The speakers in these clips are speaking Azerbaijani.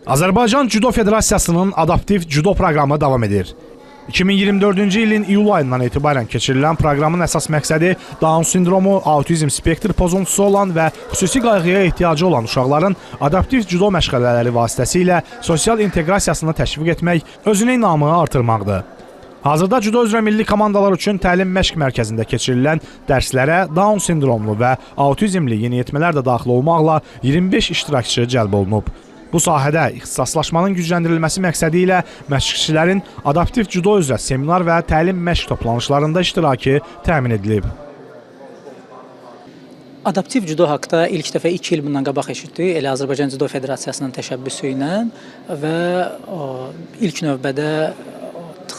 Azərbaycan Cüdo Federasiyasının adaptiv cüdo proqramı davam edir. 2024-cü ilin iyul ayından etibarən keçirilən proqramın əsas məqsədi Down sindromu, autizm spektr pozuntusu olan və xüsusi qayğıya ehtiyacı olan uşaqların adaptiv cüdo məşğələləri vasitəsilə sosial inteqrasiyasını təşviq etmək, özünə inamı artırmaqdır. Hazırda cüdo üzrə milli komandalar üçün təlim məşq mərkəzində keçirilən dərslərə Down sindromlu və autizmli yeniyetmələr də daxil olmaqla 25 iştirakçı cəlb olunub. Bu sahədə ixtisaslaşmanın gücləndirilməsi məqsədi ilə məşqçilərin adaptiv cüdo üzrə seminar və təlim məşq toplanışlarında iştirakı təmin edilib. Adaptiv cüdo haqqında ilk dəfə 2 il bundan qabaq eşitdik, elə Azərbaycan Cüdo Federasiyasının təşəbbüsü ilə və ilk növbədə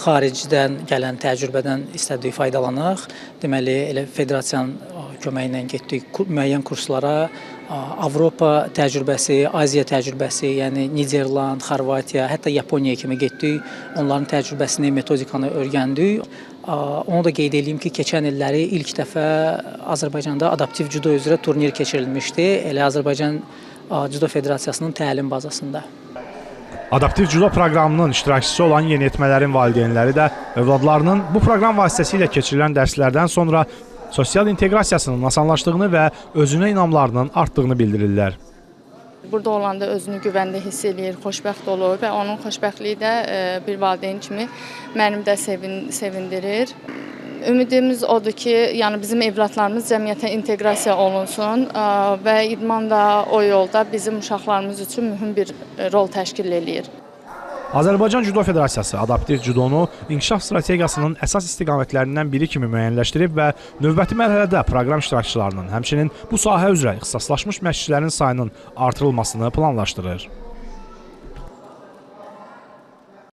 xaricdən gələn təcrübədən istədik faydalanaq. Deməli, elə federasiyanın köməyi ilə getdik müəyyən kurslara. Avropa təcrübəsi, Aziya təcrübəsi, yəni Niderland, Xorvatiya, hətta Yaponiya kimi getdik. Onların təcrübəsini, metodikanı öyrəndik. Onu da qeyd edeyim ki, keçən illəri ilk dəfə Azərbaycanda adaptiv cüdo üzrə turnir keçirilmişdi. Elə Azərbaycan Cüdo Federasiyasının təlim bazasında. Adaptiv cüdo proqramının iştirakçısı olan yeniyetmələrin valideynləri də övladlarının bu proqram vasitəsilə keçirilən dərslərdən sonra sosial inteqrasiyasının asanlaşdığını və özünə inamlarının artdığını bildirirlər. Burada olanda özünü güvəndə hiss eləyir, xoşbəxt olur və onun xoşbəxtliyi də bir valideyn kimi mənim də sevindirir. Ümidimiz odur ki, yəni bizim evlatlarımız cəmiyyətə inteqrasiya olunsun və idman da o yolda bizim uşaqlarımız üçün mühüm bir rol təşkil eləyir. Azərbaycan Cüdo Federasiyası adaptiv cüdonu inkişaf strategiyasının əsas istiqamətlərindən biri kimi müəyyənləşdirib və növbəti mərhələdə proqram iştirakçılarının, həmçinin bu sahə üzrə ixtisaslaşmış məşqçilərin sayının artırılmasını planlaşdırır.